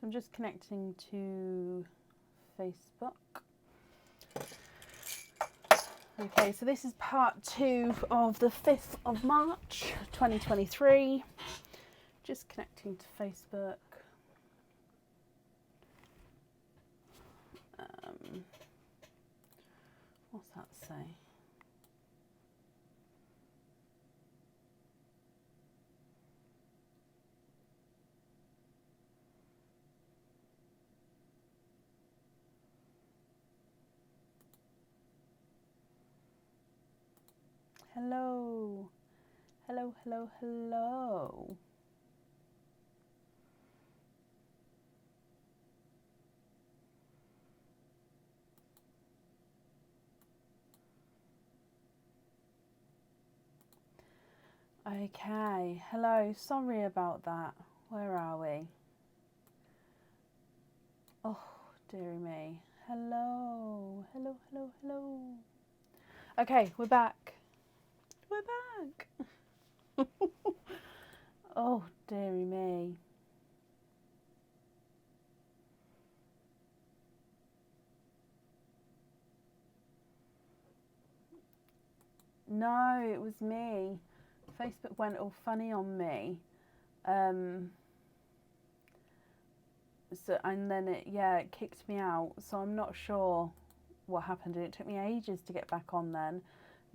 I'm just connecting to Facebook. Okay, so this is part 2 of the 5th of March 2023. Just connecting to Facebook. What's that say? Hello. Hello, hello, hello. Okay, hello, sorry about that. Where are we? Oh, dearie me. Hello, hello, hello, hello. Okay, we're back. We're back. Oh, dearie me. No, it was me. Facebook went all funny on me. So, and then it kicked me out. So I'm not sure what happened. It took me ages to get back on then.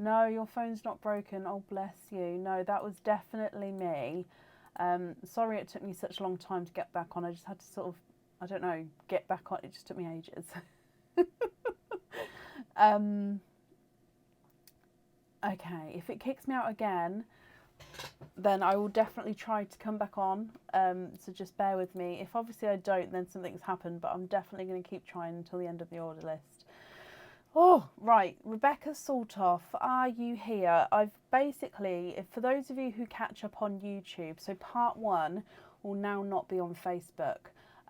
No, your phone's not broken. Oh, bless you. No, that was definitely me. Sorry it took me such a long time to get back on. I just had to sort of, I don't know, get back on. It just took me ages. Okay, if it kicks me out again, then I will definitely try to come back on. So just bear with me. If obviously I don't, then something's happened, but I'm definitely going to keep trying until the end of the order list. Oh, right. Rebecca Saltoff, are you here? I've basically, for those of you who catch up on YouTube, so part 1 will now not be on Facebook.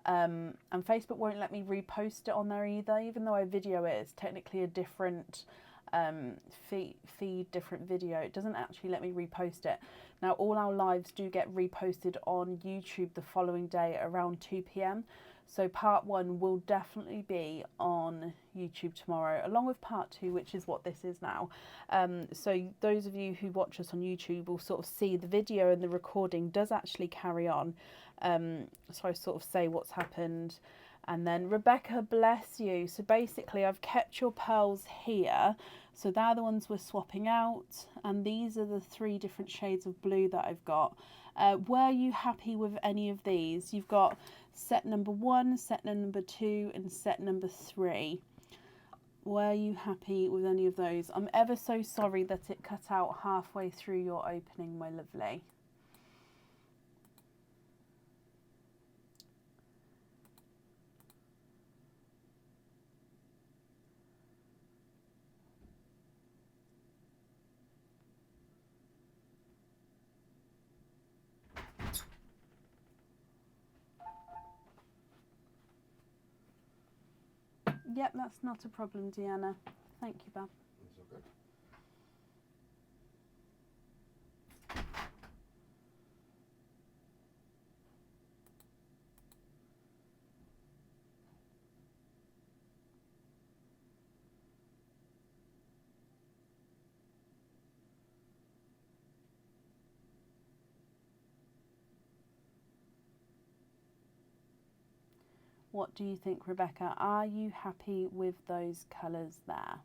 And Facebook won't let me repost it on there either, even though I video it. It's technically a different feed, different video. It doesn't actually let me repost it. Now, all our lives do get reposted on YouTube the following day around 2 p.m. So part 1 will definitely be on YouTube tomorrow, along with part 2, which is what this is now. So those of you who watch us on YouTube will sort of see the video and the recording does actually carry on. So I sort of say what's happened. And then Rebecca, bless you. So basically I've kept your pearls here. So they're the ones we're swapping out. And these are the 3 different shades of blue that I've got. Were you happy with any of these? You've got set number 1, set number 2 and set number 3. Were you happy with any of those? I'm ever so sorry that it cut out halfway through your opening, my lovely. Yep, that's not a problem, Deanna. Thank you, Bab. That's okay. What do you think, Rebecca? Are you happy with those colours there?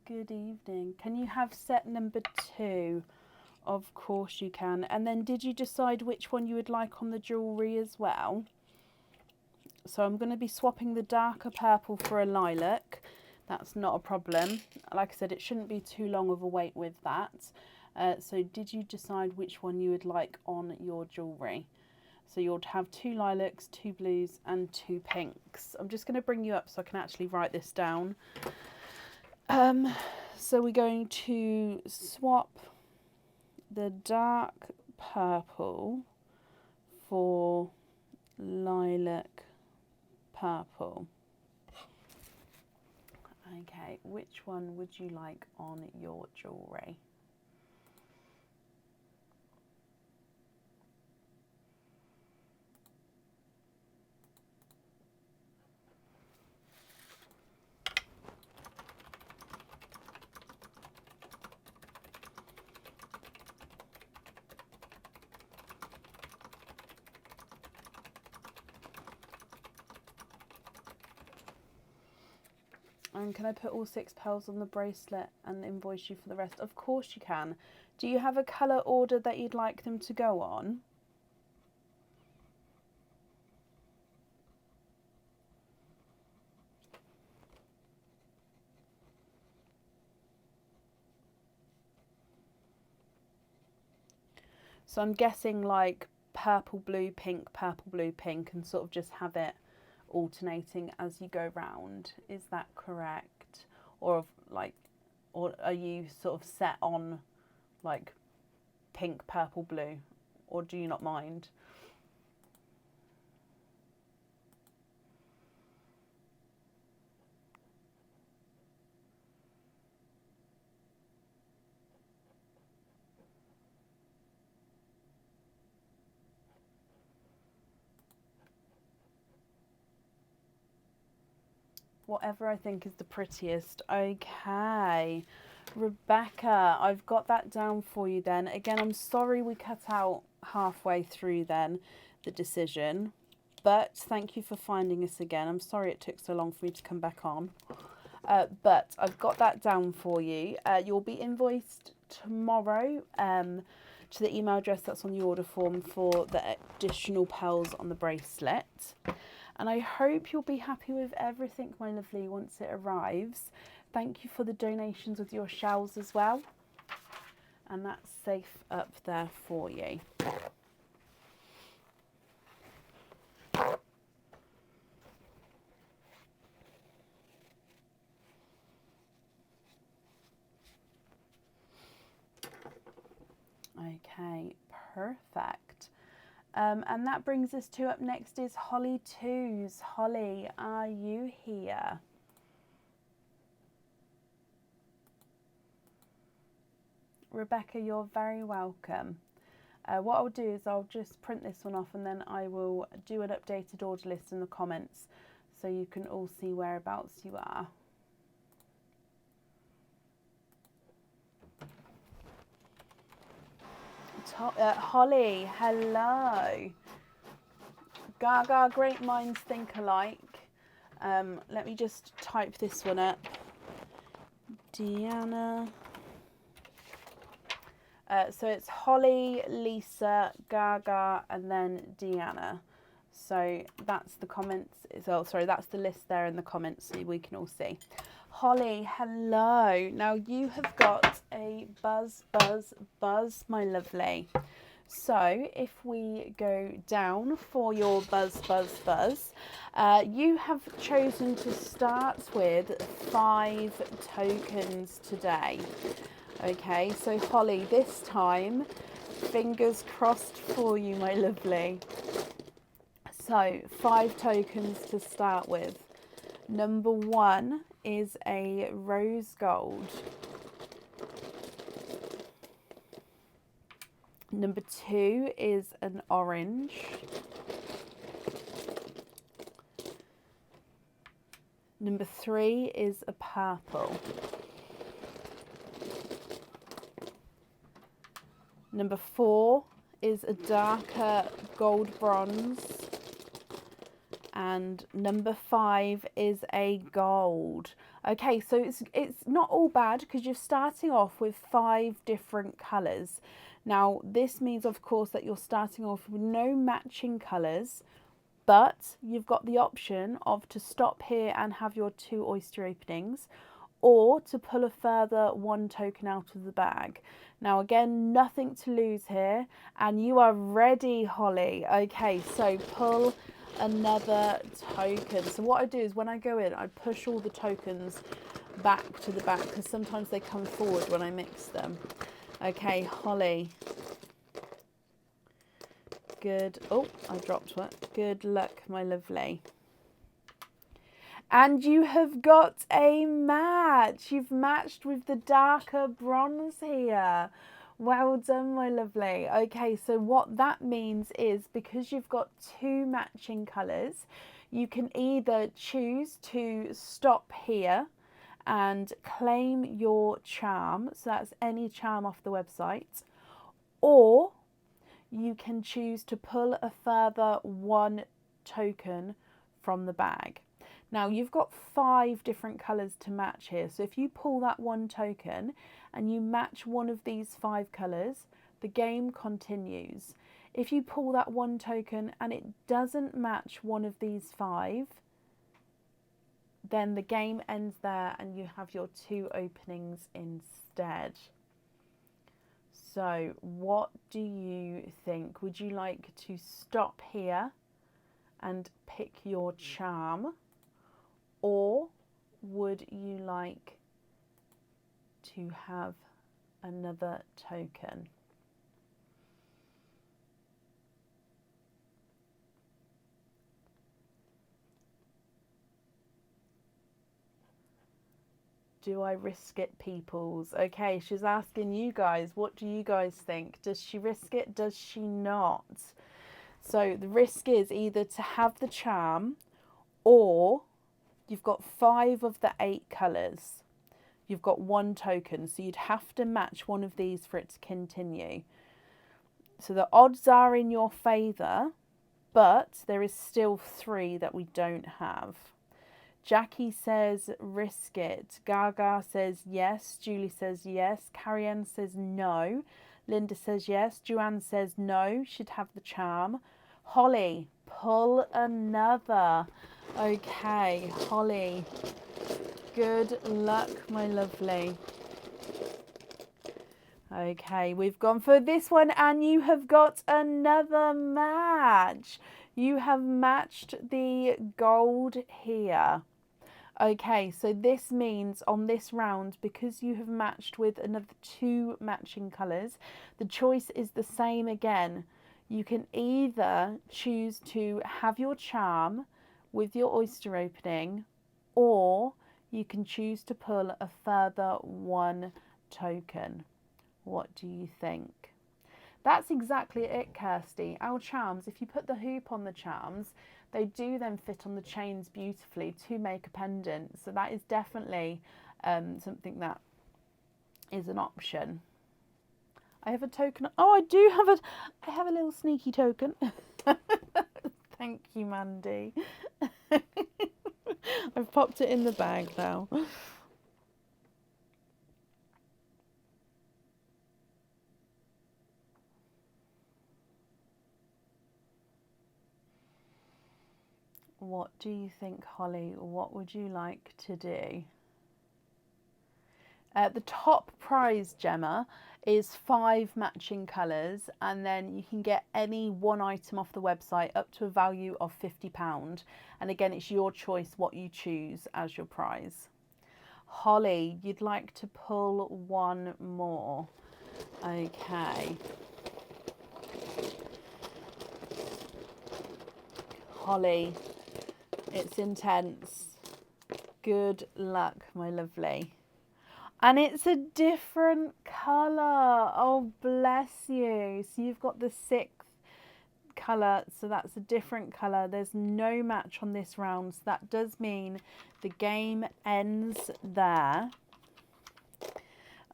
Good evening. Can you have set number 2? Of course you can. And then did you decide which one you would like on the jewellery as well? So I'm going to be swapping the darker purple for a lilac. That's not a problem. Like I said, it shouldn't be too long of a wait with that. So did you decide which one you would like on your jewellery? So you'll have 2 lilacs, 2 blues and 2 pinks. I'm just going to bring you up so I can actually write this down. So we're going to swap the dark purple for lilac purple. Okay, which one would you like on your jewellery? And can I put all 6 pearls on the bracelet and invoice you for the rest? Of course you can. Do you have a colour order that you'd like them to go on? So I'm guessing like purple, blue, pink, and sort of just have it alternating as you go round. Is that correct? Or are you sort of set on like pink, purple, blue, or do you not mind? Whatever I think is the prettiest. Okay, Rebecca, I've got that down for you then. Again, I'm sorry we cut out halfway through then the decision, but thank you for finding us again. I'm sorry it took so long for me to come back on. But I've got that down for you. You'll be invoiced tomorrow to the email address that's on the order form for the additional pearls on the bracelet. And I hope you'll be happy with everything, my lovely, once it arrives. Thank you for the donations with your shells as well. And that's safe up there for you. Okay, perfect. And that brings us to up next is Holly Twos. Holly, are you here? Rebecca, you're very welcome. What I'll do is I'll just print this one off and then I will do an updated order list in the comments so you can all see whereabouts you are. Holly, hello. Gaga, great minds think alike. Let me just type this one up. Deanna. So it's Holly, Lisa, Gaga, and then Deanna. So that's the comments. Oh, sorry, that's the list there in the comments so we can all see. Holly, hello. Now you have got a buzz, my lovely. So if we go down for your buzz, you have chosen to start with 5 tokens today. Okay, so Holly, this time, fingers crossed for you, my lovely. So 5 tokens to start with. Number 1 is a rose gold. Number 2 is an orange. Number 3 is a purple. Number 4 is a darker gold bronze. And number 5 is a gold. Okay, so it's not all bad because you're starting off with 5 different colours. Now, this means, of course, that you're starting off with no matching colours, but you've got the option of to stop here and have your 2 oyster openings, or to pull a further 1 token out of the bag. Now, again, nothing to lose here, and you are ready, Holly. Okay, so pull another token. So what I do is when I go in, I push all the tokens back to the back because sometimes they come forward when I mix them. Okay, Holly. Good. Oh, I dropped one. Good luck, my lovely. And you have got a match. You've matched with the darker bronze here. Well done, my lovely. Okay, so what that means is because you've got two matching colours, you can either choose to stop here and claim your charm. So that's any charm off the website. Or you can choose to pull a further one token from the bag. Now you've got 5 different colours to match here. So if you pull that one token and you match one of these 5 colours, the game continues. If you pull that one token and it doesn't match one of these 5, then the game ends there and you have your 2 openings instead. So what do you think? Would you like to stop here and pick your charm? Or would you like to have another token? Do I risk it, peoples? Okay, she's asking you guys, what do you guys think? Does she risk it? Does she not? So the risk is either to have the charm, or you've got 5 of the 8 colours. You've got 1 token, so you'd have to match one of these for it to continue. So the odds are in your favour, but there is still 3 that we don't have. Jackie says risk it. Gaga says yes. Julie says yes. Carrie-Anne says no. Linda says yes. Joanne says no. Should have the charm. Holly, pull another. Okay, Holly. Good luck, my lovely. Okay, we've gone for this one and you have got another match. You have matched the gold here. Okay, so this means on this round, because you have matched with another 2 matching colours, the choice is the same again. You can either choose to have your charm with your oyster opening, or you can choose to pull a further 1 token. What do you think? That's exactly it, Kirsty. Our charms, if you put the hoop on the charms, they do then fit on the chains beautifully to make a pendant. So that is definitely something that is an option. I have a token. Oh, I have a little sneaky token. Thank you, Mandy. I've popped it in the bag now. What do you think, Holly? What would you like to do? The top prize, Gemma, is 5 matching colours, and then you can get any one item off the website up to a value of £50. And again, it's your choice what you choose as your prize. Holly, you'd like to pull 1 more. Okay. Holly, it's intense. Good luck, my lovely. And it's a different colour. Oh, bless you. So you've got the 6th colour, so that's a different colour. There's no match on this round, so that does mean the game ends there.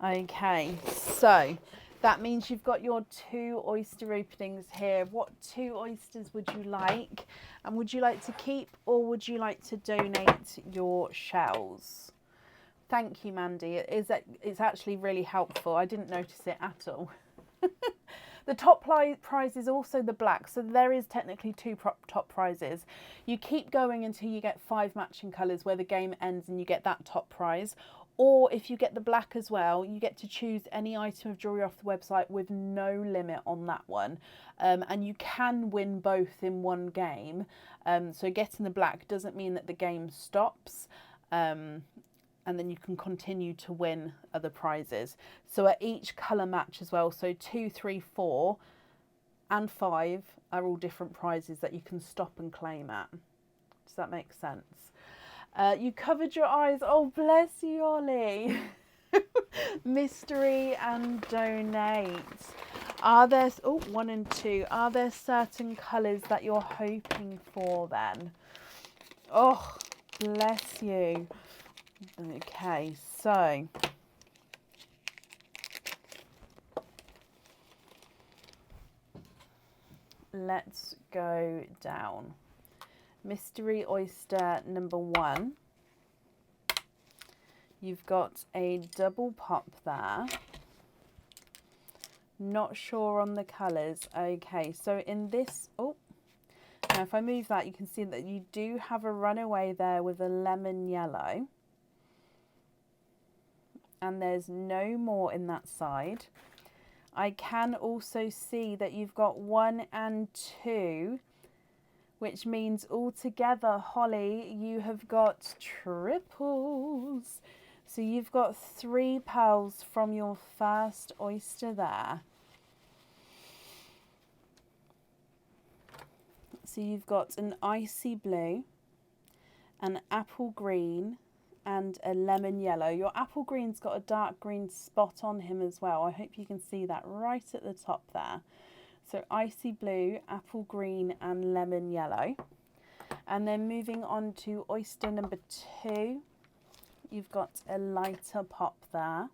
Okay, so that means you've got your 2 oyster openings here. What 2 oysters would you like? And would you like to keep, or would you like to donate your shells? Thank you, Mandy. It's actually really helpful. I didn't notice it at all. The top prize is also the black, so there is technically 2 top prizes. You keep going until you get 5 matching colours where the game ends and you get that top prize. Or if you get the black as well, you get to choose any item of jewellery off the website with no limit on that one. And you can win both in one game. So getting the black doesn't mean that the game stops. And then you can continue to win other prizes. So at each colour match as well, so 2, 3, 4, and 5 are all different prizes that you can stop and claim at. Does that make sense? You covered your eyes. Oh, bless you, Ollie. Mystery and donate. Are there, oh, 1 and 2. Are there certain colours that you're hoping for then? Oh, bless you. Okay, so let's go down. Mystery oyster number 1. You've got a double pop there. Not sure on the colours. Okay, so in this, oh, now if I move that, you can see that you do have a runaway there with a lemon yellow. And there's no more in that side. I can also see that you've got 1 and 2, which means altogether, Holly, you have got triples. So you've got 3 pearls from your first oyster there. So you've got an icy blue, an apple green, and a lemon yellow. Your apple green's got a dark green spot on him as well. I hope you can see that right at the top there. So icy blue, apple green, and lemon yellow. And then moving on to oyster number 2, you've got a lighter pop there.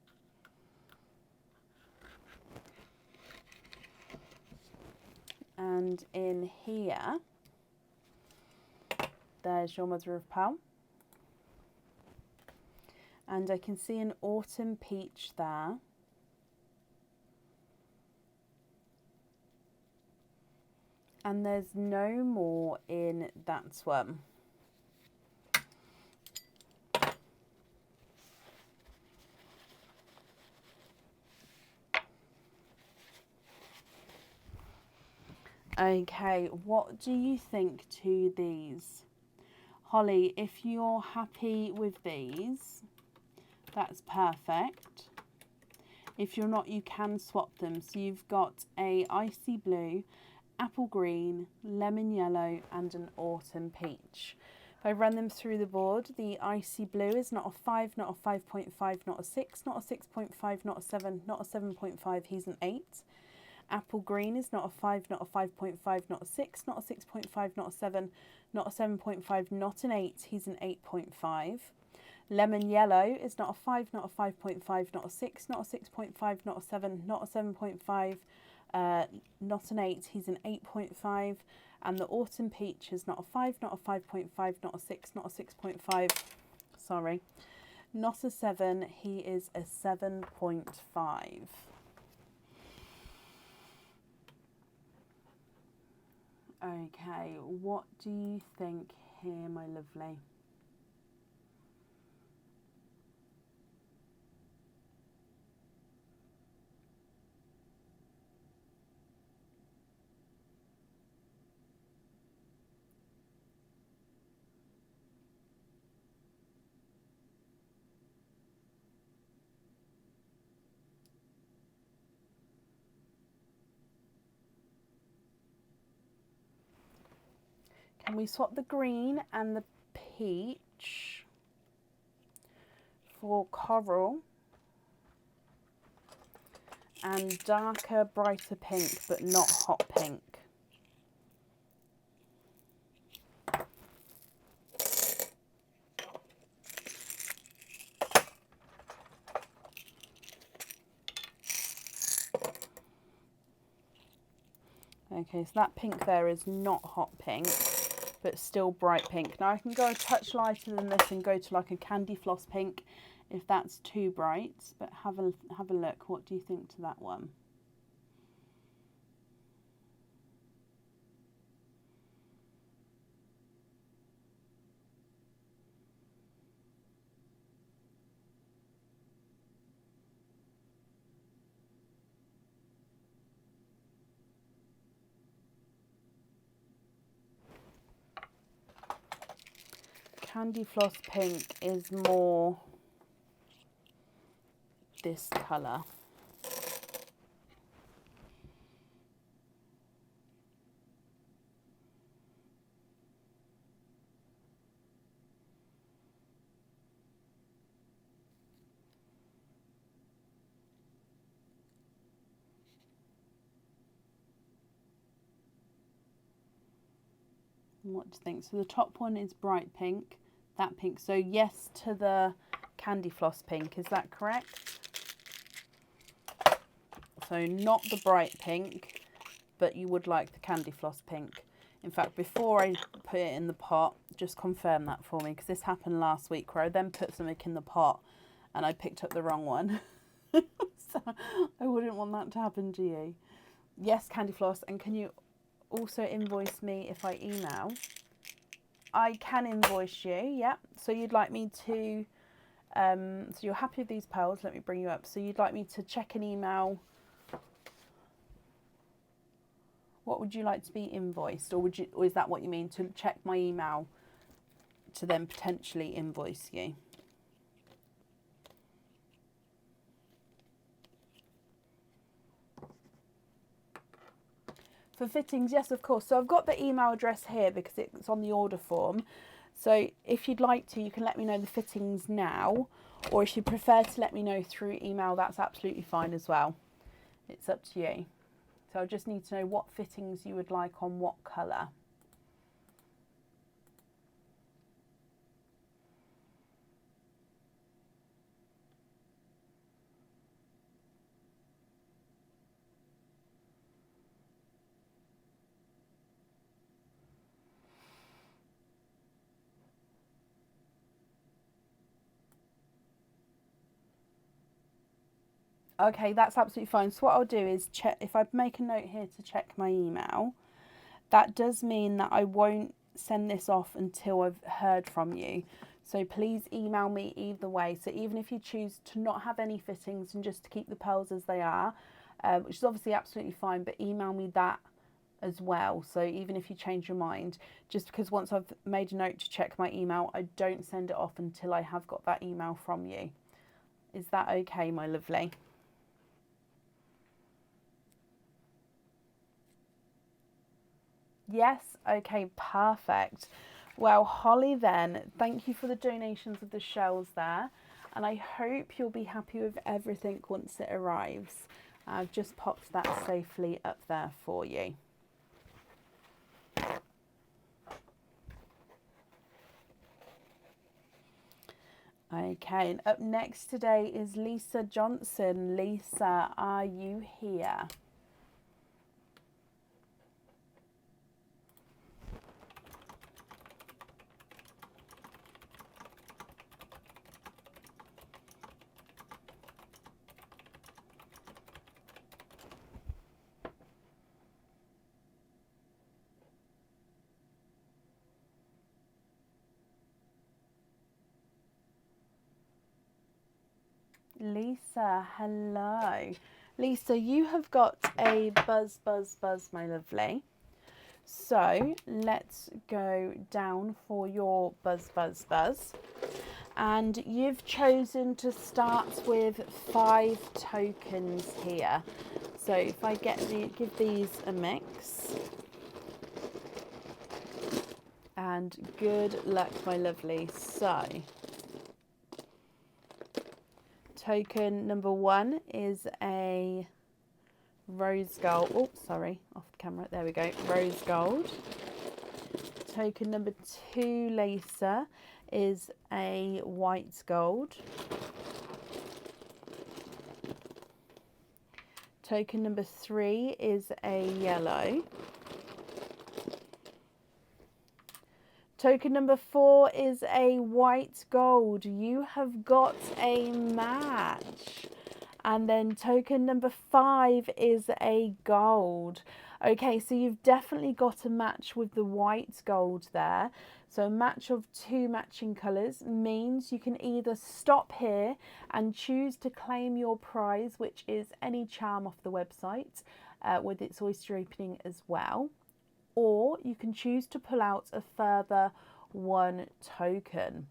And in here, there's your mother of pearl. And I can see an autumn peach there. And there's no more in that one. Okay, what do you think to these? Holly, if you're happy with these, that's perfect. If you're not, you can swap them. So you've got a icy blue, apple green, lemon yellow, and an autumn peach. If I run them through the board, the icy blue is not a 5, not a 5.5, not a 6, not a 6.5, not a 7, not a 7.5, he's an 8. Apple green is not a 5, not a 5.5, not a 6, not a 6.5, not a 7, not a 7.5, not an 8, he's an 8.5. Lemon yellow is not a 5, not a 5.5, not a 6, not a 6.5, not a 7, not a 7.5, not an 8, he's an 8.5. And the autumn peach is not a 5, not a 5.5, not a 6, not a 6.5, sorry, not a 7, he is a 7.5. Okay, what do you think here, my lovely? Can we swap the green and the peach for coral and darker, brighter pink, but not hot pink? Okay, so that pink there is not hot pink, but still bright pink. Now I can go a touch lighter than this and go to like a candy floss pink if that's too bright, but have a look. What do you think to that one? Candy floss pink is more this colour. What do you think? So the top one is bright pink, that pink. So yes to the candy floss pink, is that correct? So not the bright pink, but you would like the candy floss pink. In fact, before I put it in the pot, just confirm that for me, because this happened last week where I then put something in the pot and I picked up the wrong one. So I wouldn't want that to happen to you. Yes, candy floss. And can you also invoice me if I email? I can invoice you, yeah. So you'd like me to, so you're happy with these pearls, let me bring you up. So you'd like me to check an email. What would you like to be invoiced? Or is that what you mean, to check my email to then potentially invoice you? For fittings, yes, of course. So I've got the email address here because it's on the order form. So if you'd like to, you can let me know the fittings now, or if you prefer to let me know through email, that's absolutely fine as well. It's up to you. So I just need to know what fittings you would like on what colour. Okay, that's absolutely fine. So what I'll do is check, if I make a note here to check my email, that does mean that I won't send this off until I've heard from you. So please email me either way. So even if you choose to not have any fittings and just to keep the pearls as they are, which is obviously absolutely fine, but email me that as well. So even if you change your mind, just because once I've made a note to check my email, I don't send it off until I have got that email from you. Is that okay, my lovely? Yes, okay, perfect. Well, Holly, then, thank you for the donations of the shells there, and I hope you'll be happy with everything once it arrives. I've just popped that safely up there for you. Okay, and up next today is Lisa Johnson. Lisa, are you here? Lisa, hello. Lisa, you have got a buzz, my lovely. So let's go down for your buzz. And you've chosen to start with 5 tokens here. So if I give these a mix. And good luck, my lovely. So token number 1 is a rose gold. Oh, sorry, off the camera. There we go. Rose gold. Token number 2, Lisa, is a white gold. Token number 3 is a yellow. Token number 4 is a white gold. You have got a match. And then token number 5 is a gold. Okay, so you've definitely got a match with the white gold there. So a match of 2 matching colours means you can either stop here and choose to claim your prize, which is any charm off the website with its oyster opening as well. Or you can choose to pull out a further 1 token.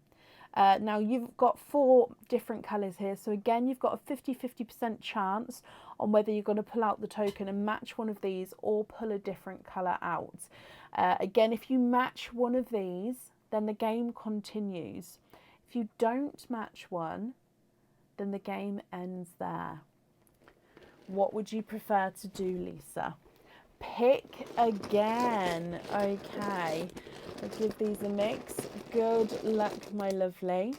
Now you've got 4 different colours here, so again you've got a 50-50% chance on whether you're going to pull out the token and match one of these or pull a different colour out. Again, if you match one of these, then the game continues. If you don't match one, then the game ends there. What would you prefer to do, Lisa? pick again. Okay, I'll give these a mix. Good luck, my lovely.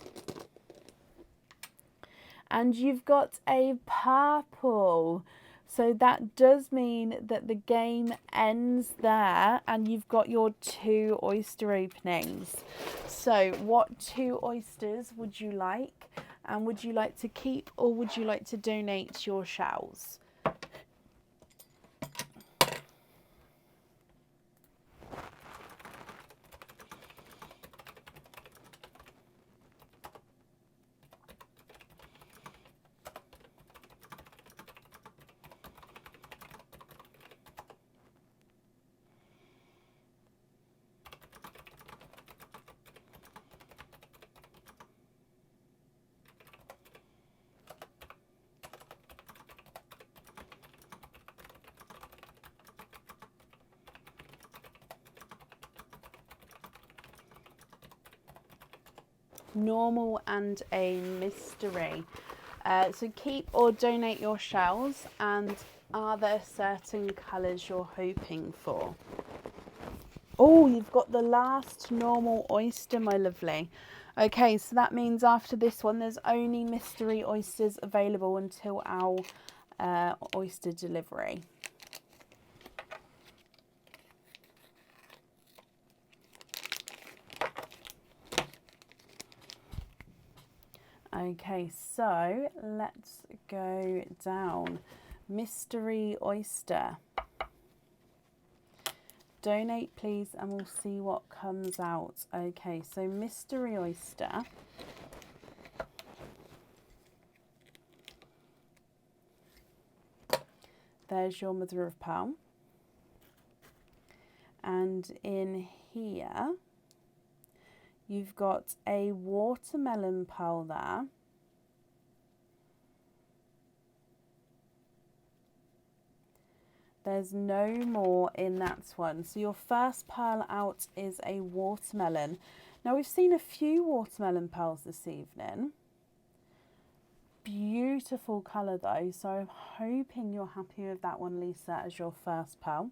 And you've got a purple. So that does mean that the game ends there and you've got your 2 oyster openings. So what 2 oysters would you like? And would you like to keep or would you like to donate your shells? Normal and a mystery. So keep or donate your shells, and are there certain colours you're hoping for? Oh, you've got the last normal oyster, my lovely. Okay, so that means after this one there's only mystery oysters available until our oyster delivery. Okay, so let's go down. Mystery oyster. Donate, please, and we'll see what comes out. Okay, so mystery oyster. There's your mother of pearl. And in here, you've got a watermelon pearl there. There's no more in that one. So your first pearl out is a watermelon. Now we've seen a few watermelon pearls this evening. Beautiful colour though. So I'm hoping you're happy with that one, Lisa, as your first pearl.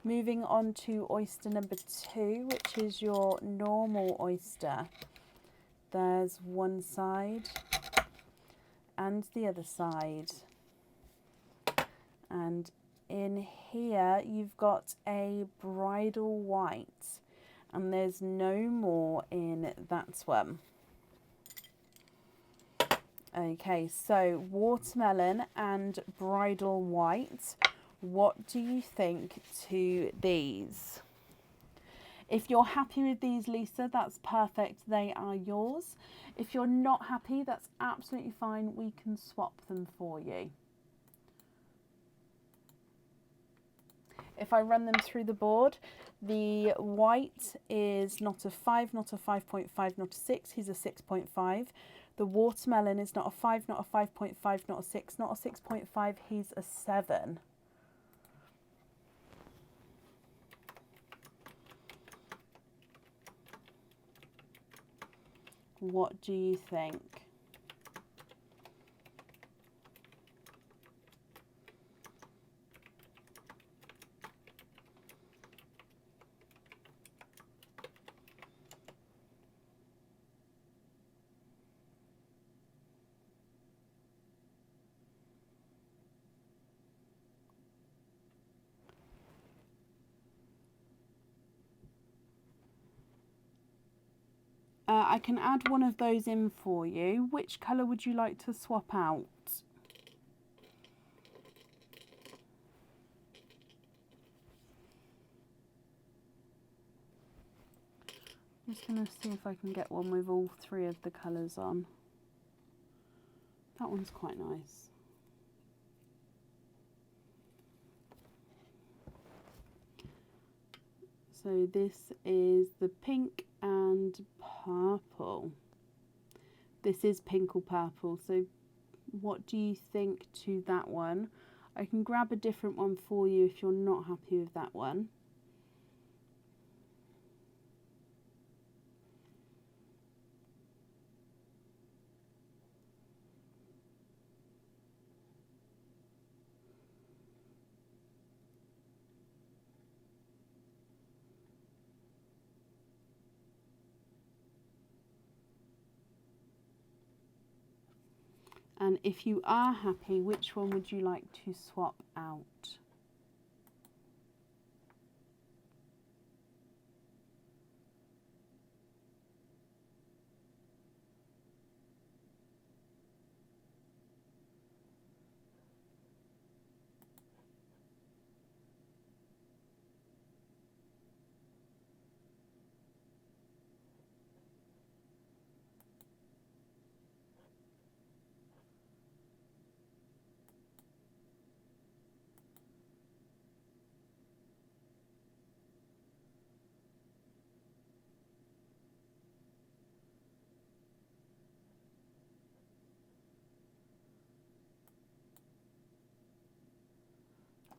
Moving on to oyster number 2, which is your normal oyster. There's one side and the other side. And in here you've got a bridal white, and there's no more in that one. Okay, so watermelon and bridal white. What do you think to these? If you're happy with these, Lisa, that's perfect. They are yours. If you're not happy, that's absolutely fine. We can swap them for you. If I run them through the board, the white is not a 5, not a 5.5, not a 6. He's a 6.5. The watermelon is not a 5, not a 5.5, not a 6, not a 6.5. He's a 7. What do you think? I can add one of those in for you. Which colour would you like to swap out? I'm just going to see if I can get one with all 3 of the colours on. That one's quite nice. So this is the pink and purple. This is pink or purple. So what do you think to that one? I can grab a different one for you if you're not happy with that one. And if you are happy, which one would you like to swap out?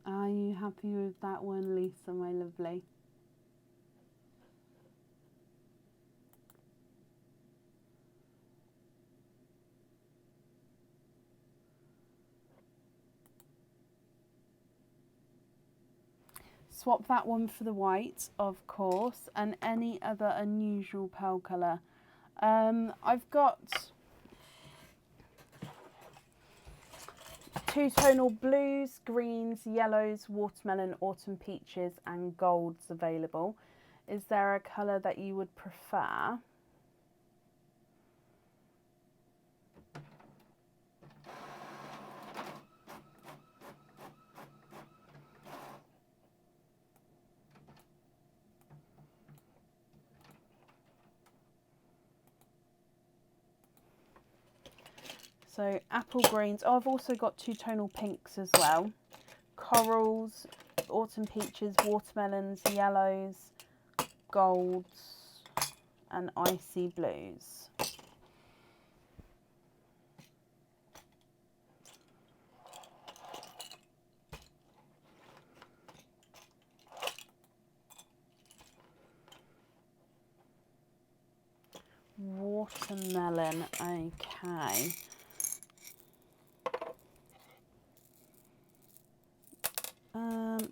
Are you happy with that one, Lisa, my lovely? Swap that one for the white, of course, and any other unusual pearl colour. I've got two-tonal blues, greens, yellows, watermelon, autumn peaches and golds available. Is there a colour that you would prefer? So apple greens. Oh, I've also got two-tonal pinks as well. Corals, autumn peaches, watermelons, yellows, golds and icy blues. Watermelon, okay.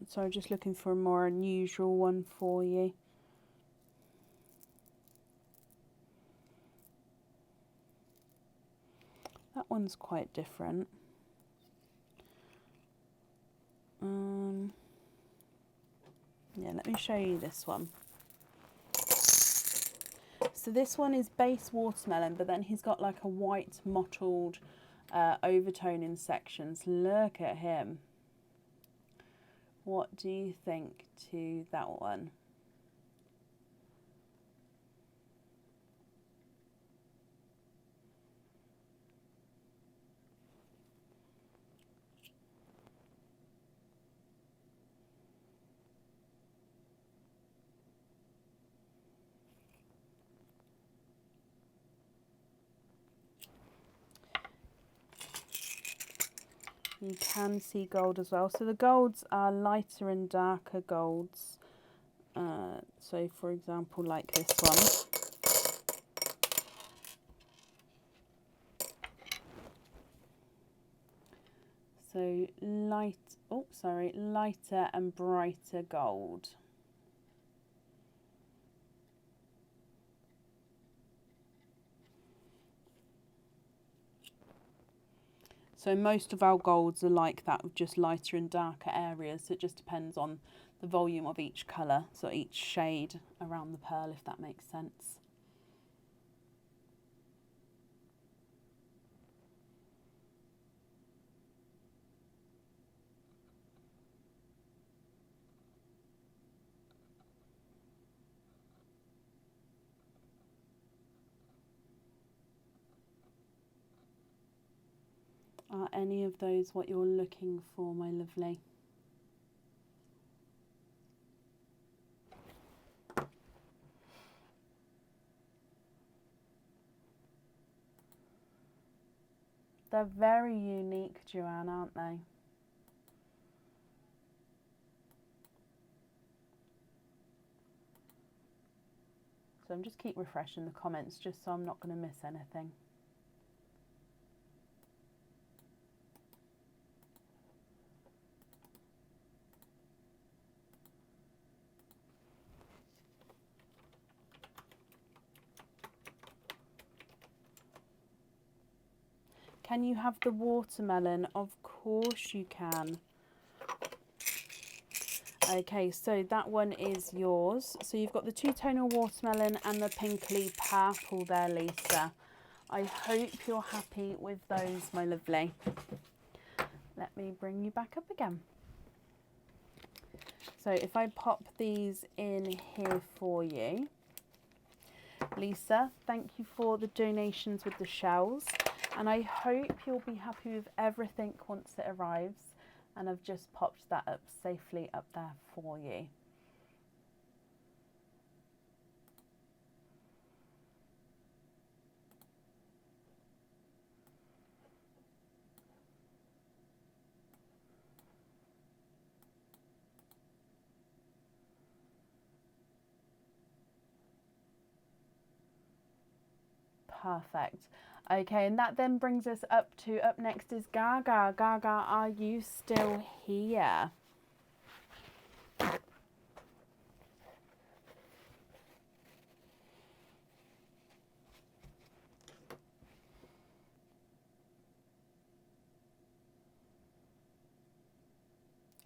So just looking for a more unusual one for you. That one's quite different. Yeah, let me show you this one. So this one is base watermelon, but then he's got like a white mottled overtone in sections. Look at him. What do you think to that one? You can see gold as well. So the golds are lighter and darker golds. So for example, like this one. So lighter and brighter gold. So most of our golds are like that, with just lighter and darker areas. So it just depends on the volume of each colour, so each shade around the pearl, if that makes sense. Are any of those what you're looking for, my lovely? They're very unique, Joanne, aren't they? So I'm just keep refreshing the comments just so I'm not going to miss anything. Can you have the watermelon? Of course you can. Okay, so that one is yours. So you've got the two-tonal watermelon and the pinkly purple there, Lisa. I hope you're happy with those, my lovely. Let me bring you back up again. So if I pop these in here for you. Lisa, thank you for the donations with the shells. And I hope you'll be happy with everything once it arrives. And I've just popped that up safely up there for you. Perfect. Okay, and that then brings us up next is Gaga. Gaga, are you still here?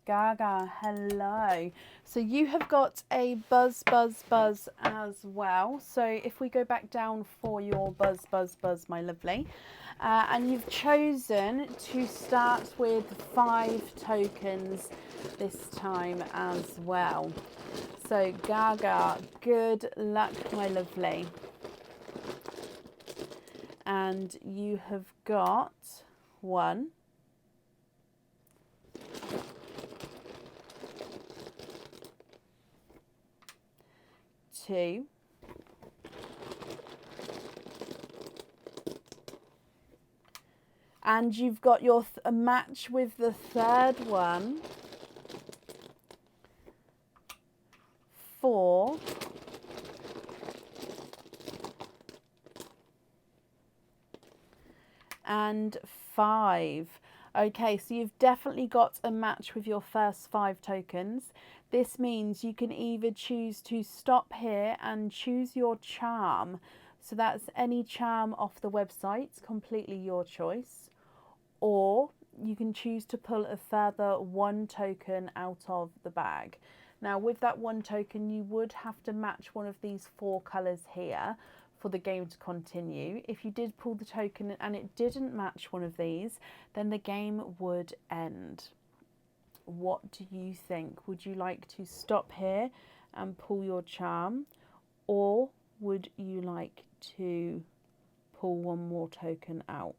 Gaga, hello. So you have got a buzz as well. So if we go back down for your buzz, my lovely. And you've chosen to start with 5 tokens this time as well. So Gaga, good luck, my lovely. And you have got 1, 2, and you've got your a match with the 3rd one, 4, and 5. Okay, so you've definitely got a match with your first 5 tokens. This means you can either choose to stop here and choose your charm. So that's any charm off the website, completely your choice. Or you can choose to pull a further 1 token out of the bag. Now with that 1 token, you would have to match one of these 4 colours here for the game to continue. If you did pull the token and it didn't match one of these, then the game would end. What do you think? Would you like to stop here and pull your charm, or would you like to pull 1 more token out?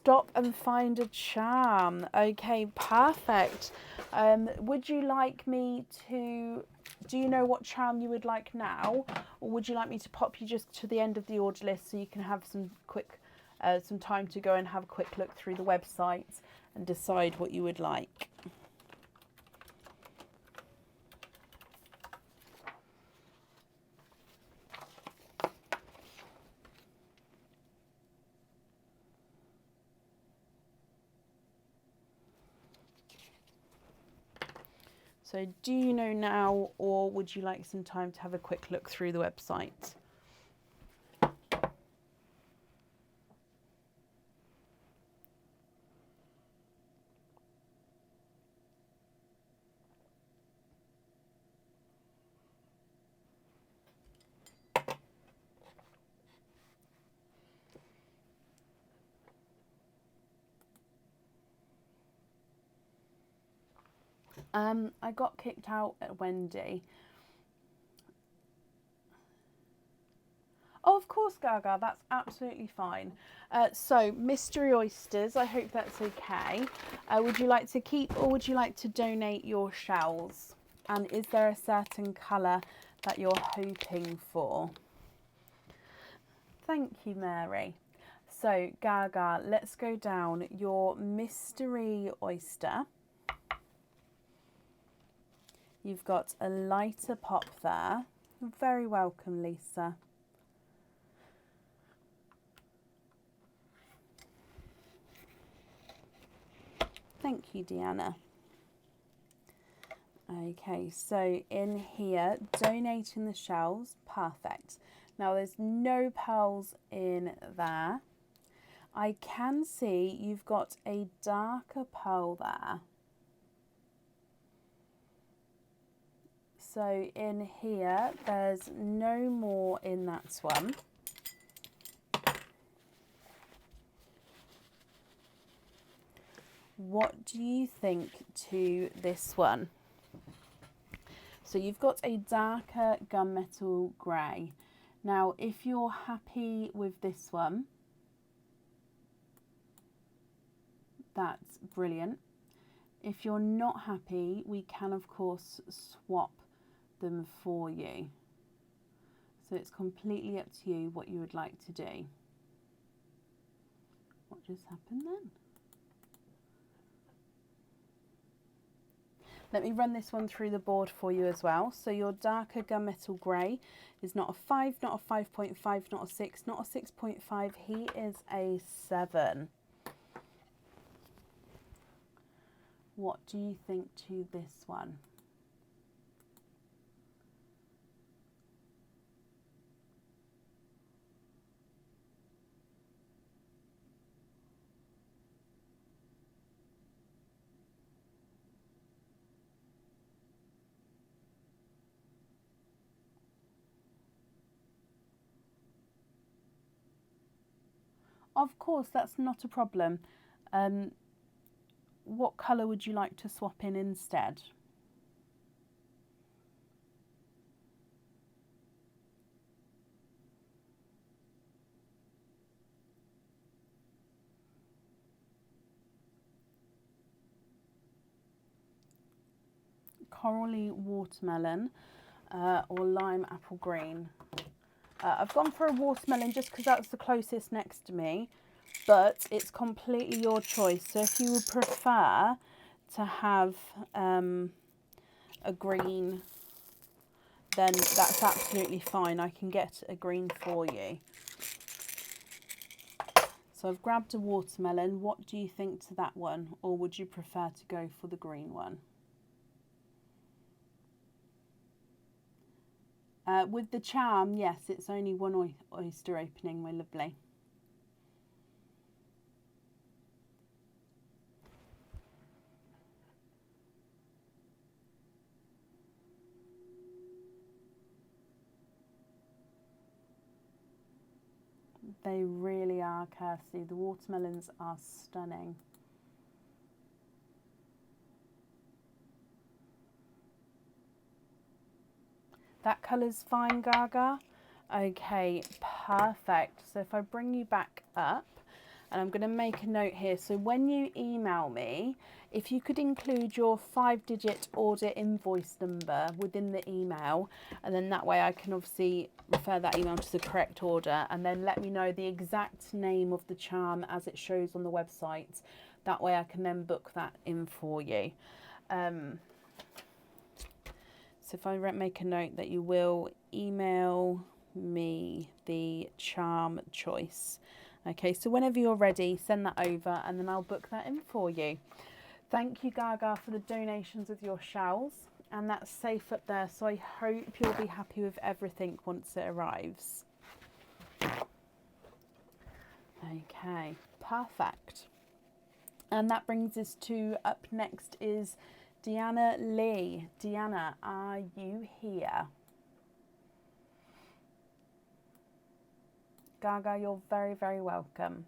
Stop and find a charm. Okay, perfect. Would you like me to, do you know what charm you would like now? Or would you like me to pop you just to the end of the order list so you can have some time to go and have a quick look through the website and decide what you would like? So do you know now, or would you like some time to have a quick look through the website? I got kicked out at Wendy. Oh, of course, Gaga, that's absolutely fine. So, mystery oysters, I hope that's okay. Would you like to keep or would you like to donate your shells? And is there a certain colour that you're hoping for? Thank you, Mary. So, Gaga, let's go down your mystery oyster. You've got a lighter pop there. You're very welcome, Lisa. Thank you, Deanna. Okay, so in here, donating the shells, perfect. Now there's no pearls in there. I can see you've got a darker pearl there. So in here, there's no more in that one. What do you think to this one? So you've got a darker gunmetal grey. Now, if you're happy with this one, that's brilliant. If you're not happy, we can of course swap them for you. So it's completely up to you what you would like to do. What just happened then? Let me run this one through the board for you as well. So your darker gunmetal grey is not a 5, not a 5.5, not a 6, not a 6.5. He is a 7. What do you think to this one? Of course, that's not a problem. What colour would you like to swap in instead? Corally watermelon or lime apple green. I've gone for a watermelon just because that's the closest next to me, but it's completely your choice. So if you would prefer to have a green, then that's absolutely fine. I can get a green for you. So I've grabbed a watermelon. What do you think to that one? Or would you prefer to go for the green one? With the charm, yes, it's only one oyster opening, my lovely. They really are, Kirsty. The watermelons are stunning. That colour's fine, Gaga. Okay, perfect. So if I bring you back up, and I'm going to make a note here. So when you email me, if you could include your 5-digit order invoice number within the email, and then that way I can obviously refer that email to the correct order, and then let me know the exact name of the charm as it shows on the website. That way I can then book that in for you. So if I make a note that you will email me the charm choice. Okay, so whenever you're ready, send that over and then I'll book that in for you. Thank you, Gaga, for the donations of your shells. And that's safe up there, so I hope you'll be happy with everything once it arrives. Okay, perfect. And that brings us to up next is Deanna Lee. Deanna, are you here? Gaga, you're very, very welcome.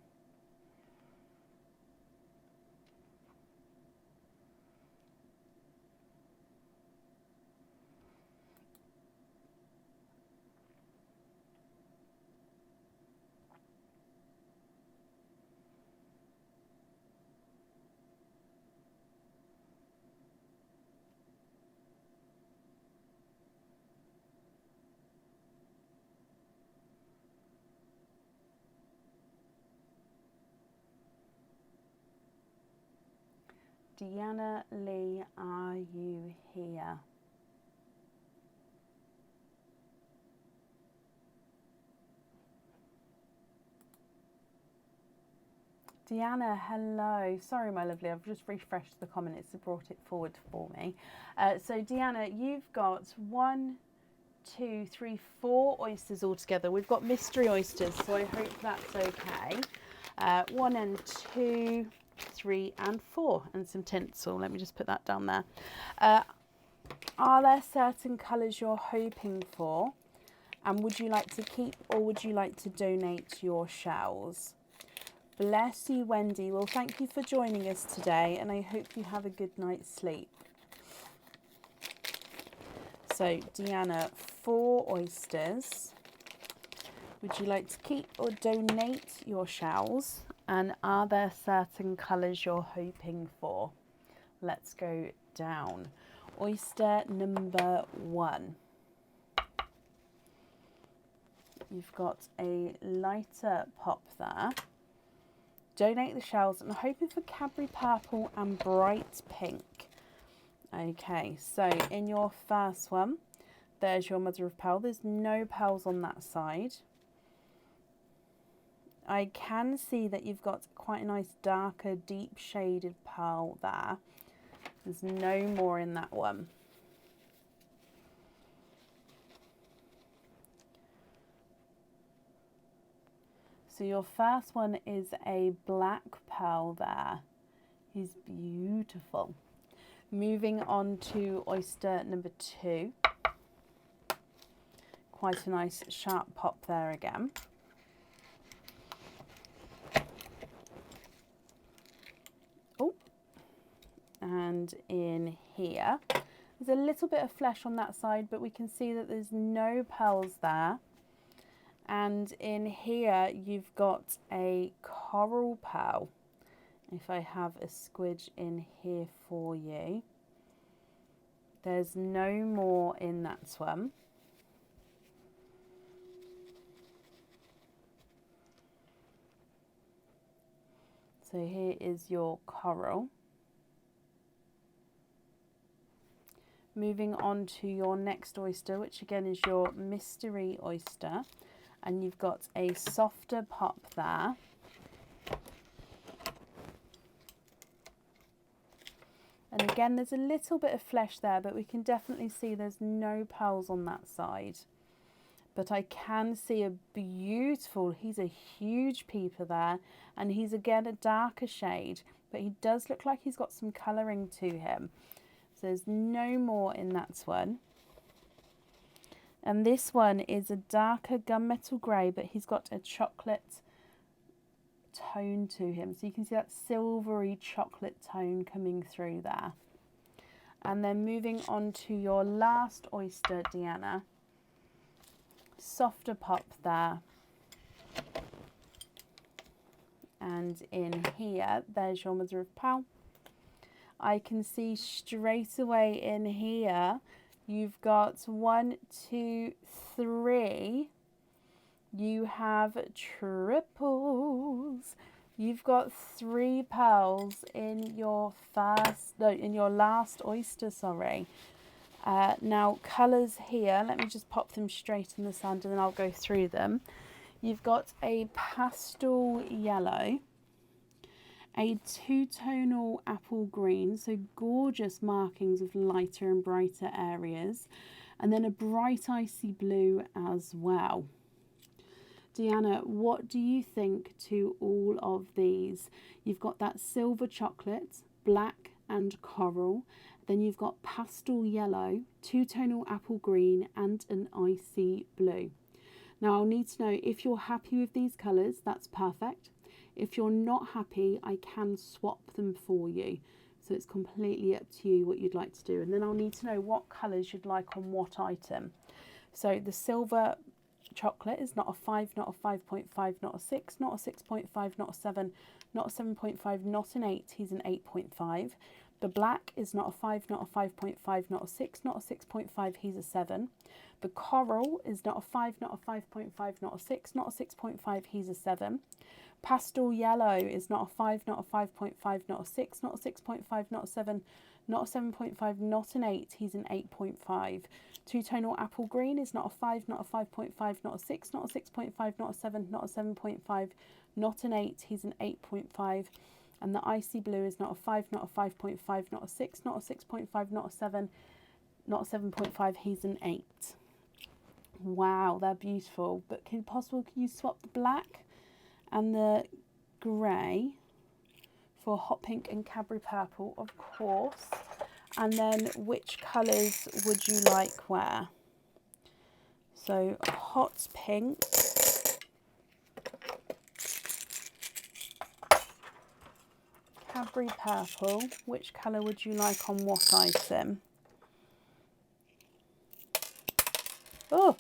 Deanna Lee, are you here? Deanna, hello. Sorry, my lovely, I've just refreshed the comment. It's brought it forward for me. So, Deanna, you've got 1, 2, 3, 4 oysters altogether. We've got mystery oysters, so I hope that's okay. 1 and 2, 3 and 4, and some tinsel. Let me just put that down there. Are there certain colours you're hoping for? And would you like to keep or would you like to donate your shells? Bless you, Wendy. Well, thank you for joining us today, and I hope you have a good night's sleep. So, Deanna, 4 oysters. Would you like to keep or donate your shells? And are there certain colours you're hoping for? Let's go down. Oyster number 1. You've got a lighter pop there. Donate the shells. I'm hoping for Cadbury purple and bright pink. Okay, so in your first one, there's your mother of pearl. There's no pearls on that side. I can see that you've got quite a nice darker, deep shaded pearl there. There's no more in that one. So your first one is a black pearl there. He's beautiful. Moving on to oyster number 2. Quite a nice sharp pop there again. Oh, and in here, there's a little bit of flesh on that side, but we can see that there's no pearls there. And in here, you've got a coral pearl. If I have a squidge in here for you. There's no more in that one. So here is your coral. Moving on to your next oyster, which again is your mystery oyster. And you've got a softer pop there. And again, there's a little bit of flesh there, but we can definitely see there's no pearls on that side. But I can see a beautiful, he's a huge peeper there. And he's again a darker shade, but he does look like he's got some colouring to him. So there's no more in that one. And this one is a darker gunmetal grey, but he's got a chocolate tone to him. So you can see that silvery chocolate tone coming through there. And then moving on to your last oyster, Deanna. Softer pop there. And in here, there's your mother of pearl. I can see straight away in here, you've got 1, 2, 3. You have triples. You've got 3 pearls in your last oyster, sorry. Now colours here, let me just pop them straight in the sand and then I'll go through them. You've got a pastel yellow, a 2-tonal apple green, so gorgeous markings of lighter and brighter areas, and then a bright icy blue as well. Deanna, what do you think to all of these? You've got that silver chocolate, black and coral, then you've got pastel yellow, 2-tonal apple green and an icy blue. Now I'll need to know if you're happy with these colours, that's perfect. If you're not happy, I can swap them for you. So it's completely up to you what you'd like to do. And then I'll need to know what colours you'd like on what item. So the silver chocolate is not a 5, not a 5.5, not a 6, not a 6.5, not a 7, not a 7.5, not an 8, he's an 8.5. The black is not a 5, not a 5.5, not a 6, not a 6.5, he's a 7. The coral is not a 5, not a 5.5, not a 6, not a 6.5, he's a 7. Pastel yellow is not a 5, not a 5.5, not a 6, not a 6.5, not a 7, not a 7.5, not an 8, he's an 8.5. 2-tonal apple green is not a 5, not a 5.5, not a 6, not a 6.5, not a 7, not a 7.5, not an 8, he's an 8.5. And the icy blue is not a 5, not a 5.5, not a 6, not a 6.5, not a 7, not a 7.5, he's an 8. Wow, they're beautiful. But can you swap the black and the grey for hot pink and Cadbury purple, of course. And then which colours would you like where? So hot pink, Cadbury purple, which colour would you like on what item? Oh!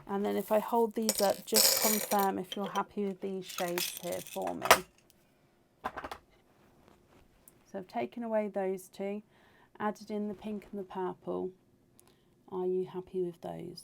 And then if I hold these up, just confirm if you're happy with these shades here for me. So I've taken away those two, added in the pink and the purple. Are you happy with those?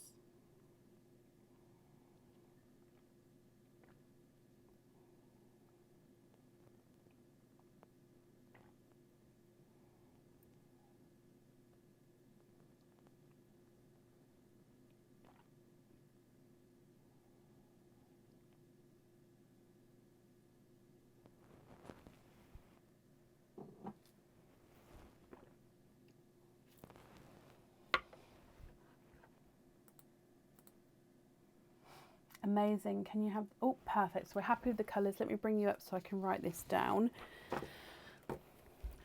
Amazing. Can you have, oh, perfect. So we're happy with the colours. Let me bring you up so I can write this down.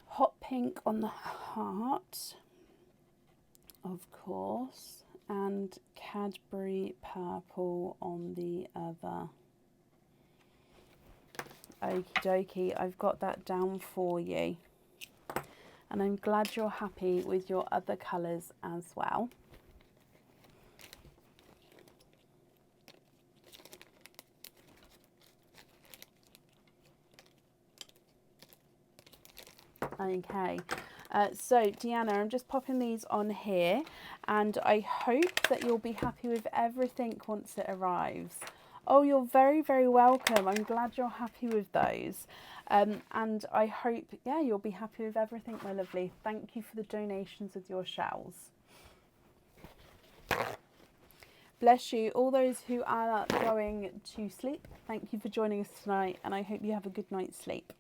Hot pink on the heart, of course, and Cadbury purple on the other. Okie dokie, I've got that down for you. And I'm glad you're happy with your other colours as well. Okay, so Deanna, I'm just popping these on here, and I hope that you'll be happy with everything once it arrives. Oh, you're very, very welcome. I'm glad you're happy with those. And I hope, yeah, you'll be happy with everything, my lovely. Thank you for the donations with your shells. Bless you. All those who are going to sleep, thank you for joining us tonight, and I hope you have a good night's sleep.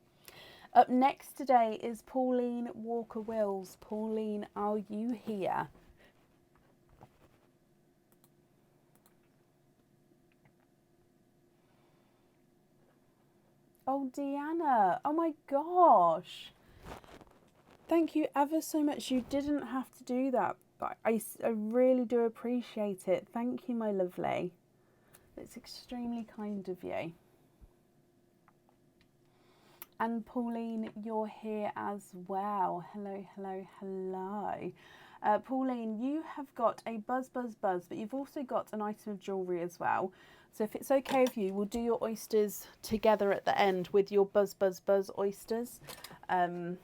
Up next today is Pauline Walker-Wills. Pauline, are you here? Oh, Deanna. Oh my gosh. Thank you ever so much. You didn't have to do that, but I really do appreciate it. Thank you, my lovely. It's extremely kind of you. And Pauline, you're here as well. Hello, hello, hello. Pauline, you have got a buzz, but you've also got an item of jewellery as well. So if it's okay with you, we'll do your oysters together at the end with your buzz oysters. And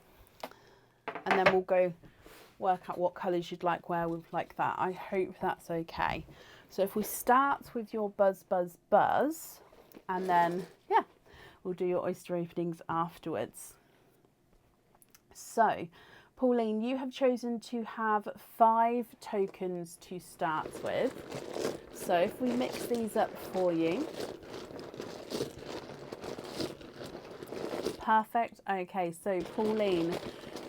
then we'll go work out what colours you'd like wear with like that. I hope that's okay. So if we start with your buzz, and then, yeah, we'll do your oyster openings afterwards. So, Pauline, you have chosen to have 5 tokens to start with. So if we mix these up for you. Perfect. Okay, so Pauline,